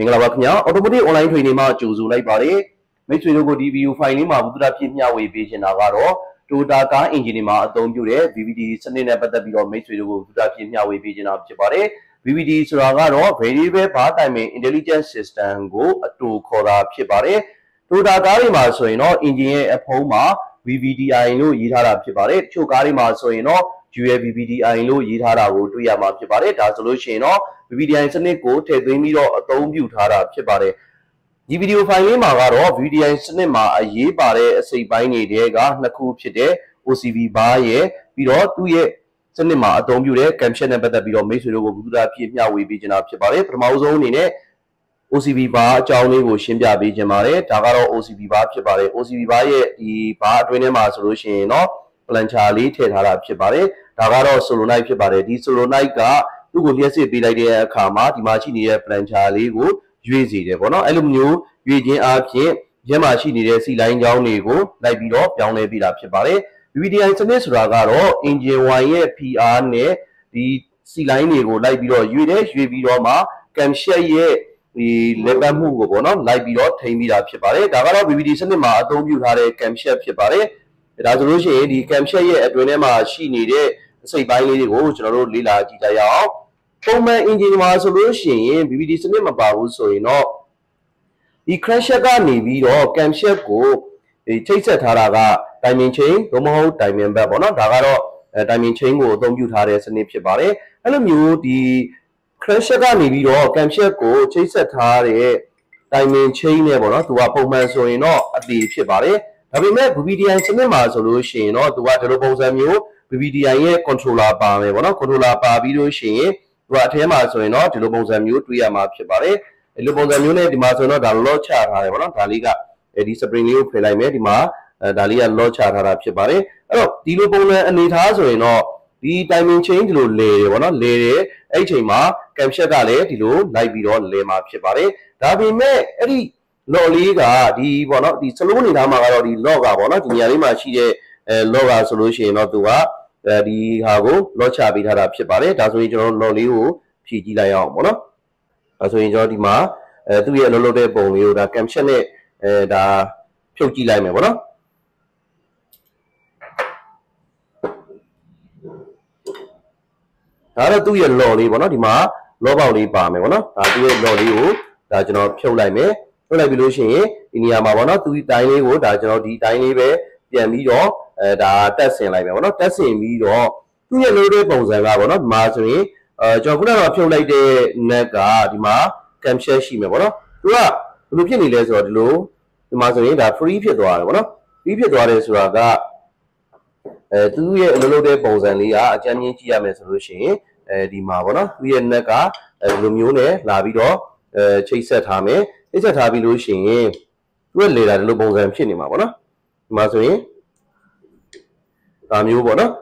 Mingalabaknya, automotive online training ma choose like body, make sure you go DVU filing ma Buddha Pimia way page in Nagaro, to Daka engine ma don't you there, VVT Sunday never the video make sure you go Buddha Pimia way page in Abjabare, VVT Suragaro, very well part time intelligence system go to Kora Pibare, to Dagari ma so engineer at home, VVT-i no Yihara Pibare, Chokari ma so VVT-i no Yihara go to Yama Pibare, that's solution. VVT-i Sunday go take the middle of the Tom Butara Pibare. The video file Magaro, VVT-i Cinema, a ye bare, say by Nidega, Naku Chide, OCV Baye, Biro, 2 ye cinema, Tom Bure, Camshan and Better Biro, Mason Buddha Pia, we begin up Pibare, Pramazon in it, OCV Bar, Johnny, Shimbia Bijamare, Tagaro, OCV Bar Pibare, OCV Baye, the Bar, Twinema solution, Planchali, Tedara Pibare, Tagaro, Solonai Pibare, the Solonaika. Tu go liase be like the Kama, the machine planchali go, Juicy, the Bono, Alumnu, Eugene Arche, Yamachi, the sea line down nego, like below, down a bit up Chapare, VVT-i Sundays Ragaro, Engine PR ne, the sea line nego, like below Ude, Jubiloma, can share ye the Lebamu Bono, like below, Tame it up Chapare, Dagara, VVT Cinema, don't you have a cam share Chapare, Razolution, the cam share at Wenema, she needed. Say by the old general Lila Gitaya. Home engine solution, VVT cinema about so the crasher navy or camshaft go, the chaser Taraga, diamond chain, Domo, diamond babona, Dagaro, diamond chain go, don't you have a snip bare, and the crasher navy or camshaft go, chaser Tare, diamond chain, nebona, to a Poma so at the Shibare. Have we met VVT-i cinema solution or to what the Robosamu? VVT-i controller bar, controller bar video share, Ratema so to Lobosamu, 3 map Chibare, Lobosamu, the Masono, the Locha, Daliga, a discipline new Pelamedima, Dalia Locha, Chibare. Oh, the Lobona and it has the timing change, lady, HMA, Capture Gale, the like below Lema Chibare, that we met Eddie Loliga, the one of the Saloni Dama, the Loga, one of the Yarima, she Loga solution of the the Hago, Locha Bita Chipare, that's what you know, Loliu, PG Lion, Mona. As we enjoy the Ma, 2 year low de bone, the Camshane, the Pyoki Lime, Mona. Other 2 year lolly, one of the Ma, Lobali Palme, Mona, 2 year lolly, that's not Pyo Lime, Lolabulution, in Yamavana, 2 tiny wood, that's not the tiny way, the Amido. Testing like one of testing me or 2 year loaded bones and I not mastery. Joguna of like the Nega, the Ma, Camshare Shimabona. Looking less or low, the mastery that free Piedra, one of Piedra is Raga 2 year loaded bones and Lia, Jani Chiam solution, the Mavona, we and Nega, Lumune, Lavido, Chase Tame, it's a tabilution. Well, later, the bones and Chinimavona. Mastery. You wanna?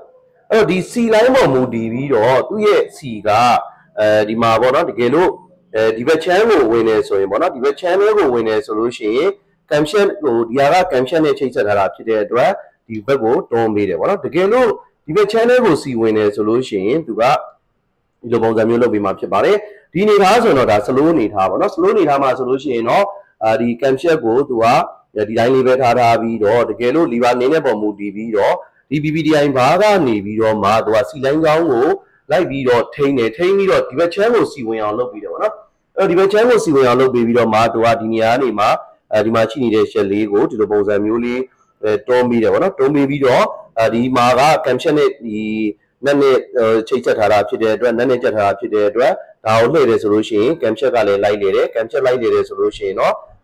Oh, the sea line or moody or 2 years, see, the Mavona, the Gelo, the channel winners, so you wanna the channel winner solution, Camshan, the other Camshan chaser up to the dra, the Bebo, don't be the one of the Gelo, the channel will see winner solution to that. The Bongamulo be much about it. The need has or not a saloon, it have not slowly have a solution, the Camshan go to the dining bed had a video, the Gelo, Liva Nenebo moody video. The VVT-i Baga Navy or Madwa sea line down, like video, Tane, the channel see when I love video. The channel see when I love video, Madwa, Dinianima, the machine de Shelley, to the Bosamuli, Tommy, Tommy video, the Maga, Camshanet, the Nane Chaser Harachi, the Nane Harachi, the outlet resolution, Camshaka light, Camshaka light resolution,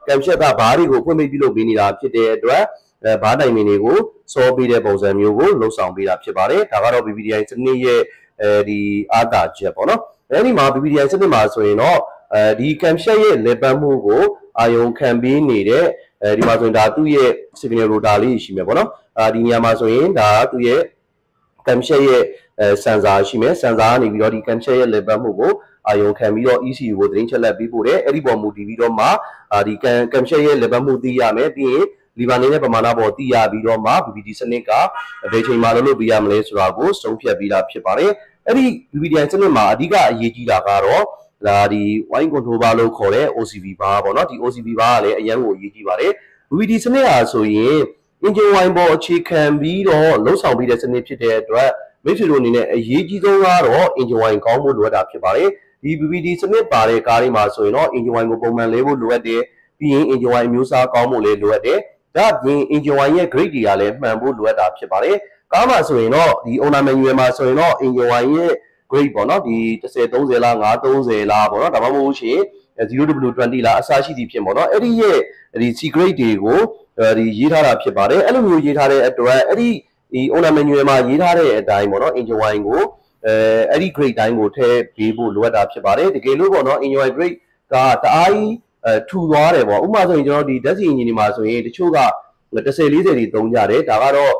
Camshaka body who put me below Binida, the Bada Minigo, so be the Bosamugo, no sound be up Chibare, Tagaro VVT-i Sunday, the Ada Japono, any ma VVT-i Cinema, so the Camshire, Lebamugo, Ion can be needed, the Mazunda 2 year, Signia Rodali, Shimabono, the Yamazoin, the 2 year, Camshire, Sanza, Shime, Sanza, Nividi Camshire, Lebamugo, Ion can be easy with Rincha Labibure, Eribomu Divido Ma, the Camshire, Lebamu Yame, Livanine Pamana Botia Bidoma, VVT Seneca, a Beijing Malo Biam Les Rago, Sophia Villa Pipare, Eddie VVT Cinema, Diga Yeti Lagaro, ဒီ wine control bar လို့ခေါ်တဲ့ OCV bar ပေါ့နော်ဒီ OCV bar ကလည်းအရင်ကိုအရေးကြီးပါတယ် VVT စနစ်ဟာဆိုရင် engine wine ပေါ်အခြေခံပြီးတော့လှုပ်ဆောင်ပြီးတဲ့စနစ်ဖြစ်တဲ့အတွက်မိတ်ဆွေတို့အနေနဲ့အရေးကြီးဆုံးကတော့ engine wine ကောင်းဖို့လိုအပ်တာဖြစ်ပါတယ်ဒီ VVT စနစ်ပါတဲ့ကားတွေမှာဆိုရင်တော့ engine wine ကိုပုံမှန်လဲဖို့လိုအပ်တယ်ပြီးရင် engine wine မျိုးစားကောင်းဖို့လည်းလိုအပ်တယ်ဒါအပြင် engine wine ရဲ့ grade တွေကလည်းမှန်ဖို့လိုအပ်တာဖြစ်ပါတယ်ကားမှာဆိုရင်တော့ဒီ owner manual မှာဆိုရင်တော့ engine wine ရဲ့ grade ပေါ့နော်ဒီ1030လား930လားပေါ့နော်ဒါမှမဟုတ်ရှင် 0W20 လားအစရှိသည်ဖြစ်ပေါ့နော်အဲ့ဒီရဲ့ဒီ secret တွေကိုဒီရေးထားတာဖြစ်ပါတယ်အဲ့လိုမျိုးရေးထားတဲ့အတွက်အဲ့ဒီowner manual မှာရေးထားတဲ့အတိုင်းပေါ့နော် engine wine ကိုအဲ့ဒီ grade တိုင်းကိုထည့်ပေးဖို့လိုအပ်တာဖြစ်ပါတယ်တကယ်လို့ပေါ့နော် engine wine grade ကတအားကြီးထူသွားတယ်ပေါ့ဥပမာဆိုရင်ကျွန်တော်ဒီဓာတ်ဆီ engine တွေမှာဆိုရင်တချို့က1040တွေသုံးကြတယ်ဒါကတော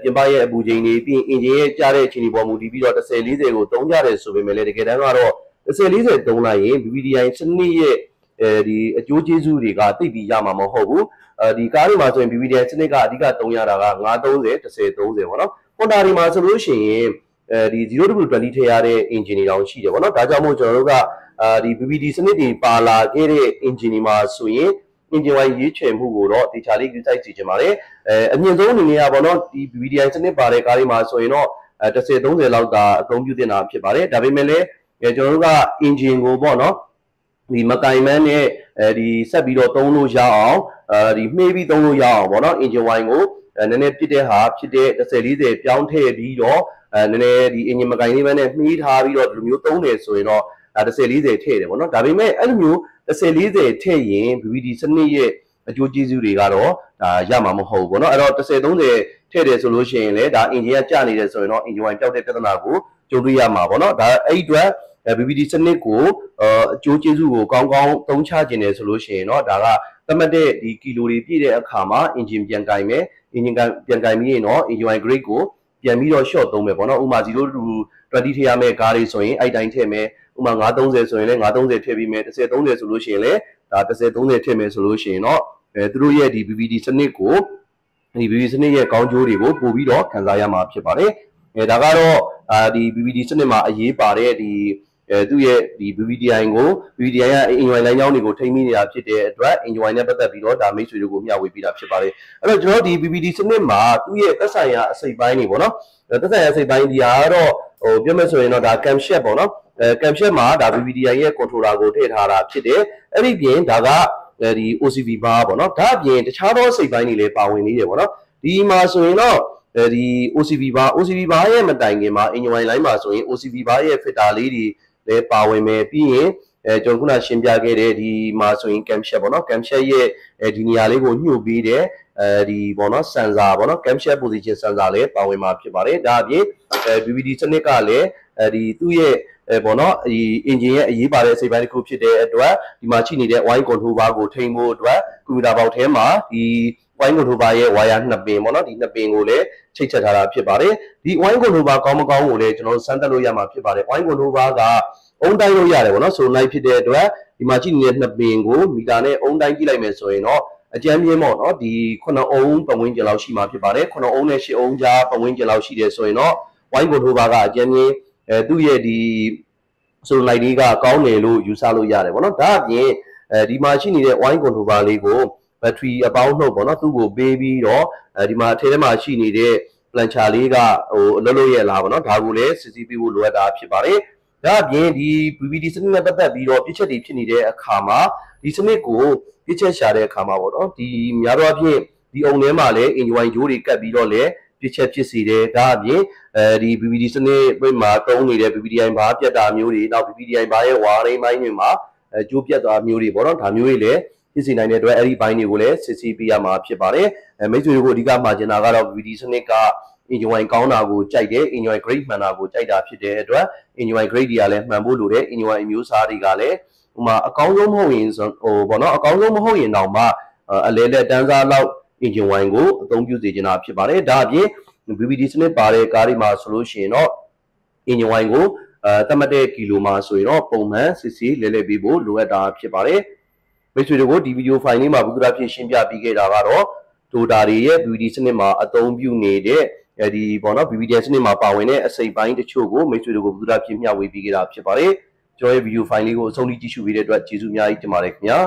့ပြင်ပရဲ့အပူချိန်တွေပြီးရင် engine ရဲ့ကြားတဲ့အချိန်တွေပေါ်မူတည်ပြီးတော့1040ကိုသုံးကြတယ်ဆိုပေမဲ့လည်းတကယ်တမ်းကတော့1040သုံးလိုက်ရင် VVT-i စနစ်ရဲ့ဒီအကျိုးကျေးဇူးတွေကသိပြီးရမှာမဟုတ်ဘူးဒီကားတွေမှာဆိုရင် VVT-i စနစ်ကအဓိကသုံးရတာက930 1030ပေါ့နော် Honda တွေမှာဆိုလို့ရှိရင်ဒီ 0W20 ထည့်ရတဲ့ engine တွေတောင်ရှိတယ်ပေါ့နော်ဒါကြောင့်မို့ကျွန်တော်တို့ကဒီ VVT စနစ်တွေပါလာခဲ့တဲ့ engine တွေမှာဆိုရင် engine wine ရေးချယ်မှုကိုတော့တေချာလေးယူဆိုင်စီချင်ပါတယ်အမြင့်ဆုံးအနေနဲ့ကပေါ့နော်ဒီ VVT-i စနစ်ပါတဲ့ကားတွေမှာဆိုရင်တော့1030လောက်သာအသုံးပြုသင့်တာဖြစ်ပါတယ်ဒါပေမဲ့လည်းကျွန်တော်တို့က engine ကိုပေါ့နော်ဒီမကင်မန်းနဲ့ဒီဆက်ပြီးတော့သုံးလို့ရအောင်ဒီမှေးပြီးသုံးလို့ရအောင်ပေါ့နော် engine wine ကိုနည်းနည်းပြစ်တဲ့ဟာဖြစ်တဲ့1040ပြောင်းထည့်ပြီးတော့နည်းနည်းဒီ engine မကင်လေးပဲနဲ့မှီးထားပြီးတော့ဒီလိုမျိုးသုံးတယ်ဆိုရင်တော့1040ထည့်တယ်ပေါ့နော်ဒါပေမဲ့အဲ့လိုမျိုး1040ထည့်ရင် VVT စနစ်ရဲ့အကျိုးကျေးဇူးတွေကတော့ဒါရမှာမဟုတ်ဘူးပေါ့နော်အဲ့တော့1030ထည့်တယ်ဆိုလို့ရှိရင်လည်းဒါ engine ကကျနေတယ်ဆိုရင်တော့ engine wine ပျောက်တဲ့ပြဿနာကိုကြုံတွေ့ရမှာပေါ့နော်ဒါအဲ့အတွက် VVT စနစ်ကိုအကျိုးကျေးဇူးကိုကောင်းကောင်းသုံးချခြင်းတယ်ဆိုလို့ရှိရင်တော့ဒါကသတ်မှတ်တဲ့ဒီကီလိုတွေပြည့်တဲ့အခါမှာ engine ပြန်ကင်မယ် engine ပြန်ကင်ပြီးရင်တော့ engine wine grade ကိုပြန်ပြီးတော့ short သုံးမယ်ပေါ့နော်ဥပမာ0-20ထည့်ရမယ့်ကားတွေဆိုရင်အဲ့တိုင်းထည့်မယ်ဥပမာ930ဆိုရင်လည်း930ထည့်ပြီးမယ်1030ဆိုလို့ရှိရင်လည်းဒါ1030ထည့်မယ်ဆိုလို့ရှိရင်တော့သူတို့ရဲ့ဒီ VVT စနစ်ကိုဒီ VVT စနစ်ရဲ့ကောင်းကျိုးတွေကိုပို့ပြီးတော့ခံစားရမှာဖြစ်ပါတယ်ဒါကတော့ဒီ VVT စနစ်မှာအရေးပါတဲ့ဒီသူ့ရဲ့ဒီ VVT-i ကို VVT-i ရဲ့ engine wine လိုင်းကြောင်းတွေကိုထိန်းသိမ်းနေတာဖြစ်တဲ့အတွက် engine wine နဲ့ပတ်သက်ပြီးတော့ဒါမိတ်ဆွေတို့ကိုမျှဝေပေးတာဖြစ်ပါတယ်အဲ့တော့ကျွန်တော်ဒီ VVT စနစ်မှာသူ့ရဲ့သက်ဆိုင်ရာအစိပ်ပိုင်းတွေပေါ့နော်သက်ဆိုင်ရာအစိပ်ပိုင်းဒီကတော့ပြောမယ်ဆိုရင်တော့ဒါ camshaft ပေါ့နော်camshaft မှာဒါ VVT-i ရဲ့ controller ကိုထည့်ထားတာဖြစ်တယ်အဲ့ဒီပြင်ဒါကဒီ OCV bar ပေါ့နော်ဒါအပြင်တခြားသောအစိပ်ပိုင်းတွေလည်းပါဝင်နေတယ်ပေါ့နော်ဒီမှာဆိုရင်တော့ဒီ OCV bar ရဲ့မတိုင်ခင်မှာ engine wine လိုင်းမှာဆိုရင် OCV bar ရဲ့ filter လေးတွေလည်းပါဝင်မယ်ပြီးရင်ကျွန်တော်ခုနရှင်းပြခဲ့တဲ့ဒီမှာဆိုရင် camshaft ပေါ့နော် camshaft ရဲ့ဒီနေရာလေးကိုညှို့ပေးတဲ့ဒီပေါ့နော် sensor ပေါ့နော် camshaft position sensor လည်းပါဝင်မှာဖြစ်ပါတယ်ဒါအပြင်VVT စနစ်ကလည်းဒီသူ့ရဲ့ပေါ့နော်ဒီ engine ရဲ့အရေးပါတဲ့အစိပ်ပိုင်းတစ်ခုဖြစ်တဲ့အတွက်ဒီမှာရှိနေတဲ့ wine control bar ကိုထိန်းဖို့အတွက်ကွန်ပျူတာပေါက်ထဲမှာဒီ wine control bar ရဲ့ wire 2ပင်ပေါ့နော်ဒီ2ပင်ကိုလည်းချိတ်ဆက်ထားတာဖြစ်ပါတယ်ဒီ wine control bar ကောင်းမကောင်းကိုလည်းကျွန်တော်စမ်းသပ်လို့ရမှာဖြစ်ပါတယ် wine control bar ကအုံတိုင်းလို့ရတယ်ပေါ့နော်ဆိုလိုက်ဖြစ်တဲ့အတွက်ဒီမှာရှိနေတဲ့2ပင်ကိုမီတာနဲ့အုံတိုင်းကြည့်လိုက်မယ်ဆိုရင်တော့အကျန်းပြင်းပေါ့နော်ဒီ9အုံပတ်ဝန်းကျင်လောက်ရှိမှာဖြစ်ပါတယ်9အုံနဲ့10အုံကြားပတ်ဝန်းကျင်လောက်ရှိတယ်ဆိုရင်တော့ wine control bar ကအကျန်းပြင်းသူ့ရဲ့ဒီဆိုလိုက်လေးကကောင်းတယ်လို့ယူဆလို့ရတယ်ပေါ့နော်ဒါအပြင်ဒီမှာရှိနေတဲ့ wine control bar လေးကို battery အပေါင်းနှုတ်ပေါ့နော်သူ့ကိုပေးပြီးတော့ဒီမှာအထဲထဲမှာရှိနေတဲ့ plancher လေးကအလုပ်လုပ်ရလားပေါ့နော်ဒါကိုလည်းစစ်ဆေးပေးဖို့လိုအပ်တာဖြစ်ပါတယ်ဒါအပြင်ဒီ VVT စနစ်နဲ့ပတ်သက်ပြီးတော့ပြစ်ချက်တွေဖြစ်နေတဲ့အခါမှာဒီစနစ်ကိုပြစ်ချက်ရှာတဲ့အခါမှာပေါ့နော်ဒီများသောအားဖြင့်ဒီအုံထဲမှာလည်း engine wine ဂျိုးတွေကပ်ပြီးတော့လည်းပြစ်ချက်ဖြစ်စေတယ်ဒါအပြင်ဒီ VVT စနစ်မှာတုံးနေတဲ့ VVT-i ဘာပြတ်တာမျိုးတွေနောက် VVT-i ဘာရဲ့ဝါရိန်းပိုင်းတွေမှာကျိုးပြတ်သွားမျိုးတွေပေါ့နော်ဒါမျိုးတွေလည်းဖြစ်စေနိုင်တဲ့အတွက်အဲ့ဒီဘိုင်းတွေကိုလည်းစစ်ဆေးပေးရမှာဖြစ်ပါတယ်မိတ်ဆွေတို့ကိုအဓိကမှာကျင်တာကတော့ VVT စနစ်က engine wine ကောင်းတာကိုကြိုက်တယ် engine wine grade မှန်တာကိုကြိုက်တာဖြစ်တဲ့အတွက် engine wine grade တွေကလည်းမှန်ဖို့လိုတယ် engine wine အမျိုးအစားတွေကလည်းဟိုမှာအကောင်းဆုံးမဟုတ်ရင်ပေါ့နော်အကောင်းဆုံးမဟုတ်ရင်တော့မှအလဲလက်တန်းစားလောက် engine wine ကိုအသုံးပြုစေချင်တာဖြစ်ပါတယ်ဒါအပြင် VVT စနစ်ပါတဲ့ကားတွေမှာဆိုလို့ရှိရင်တော့ engine wine ကိုသတ်မှတ်တဲ့ကီလိုမှာဆိုရင်တော့ပုံမှန်စစ်ဆေးလဲလှယ်ပေးဖို့လိုအပ်တာဖြစ်ပါတယ်မိတ်ဆွေတို့ကိုဒီဗီဒီယိုဖိုင်လေးမှာဘုဒ္ဓဖြစ်ရှင်းပြပေးခဲ့တာကတော့ Toyota တွေရဲ့ VVT စနစ်မှာအသုံးပြုနေတဲ့ဒီပေါ့နော် VVT စနစ်မှာပါဝင်တဲ့အစိပ်ပိုင်းတချို့ကိုမိတ်ဆွေတို့ကိုဘုဒ္ဓဖြစ်မျှဝေပေးခဲ့တာဖြစ်ပါတယ် ကျွန်တော်ရဲ့ video file လေးကိုအဆုံးထိကြည့်ရှုပေးတဲ့အတွက်ကျေးဇူးအများကြီးတင်ပါတယ်ခင်ဗျာ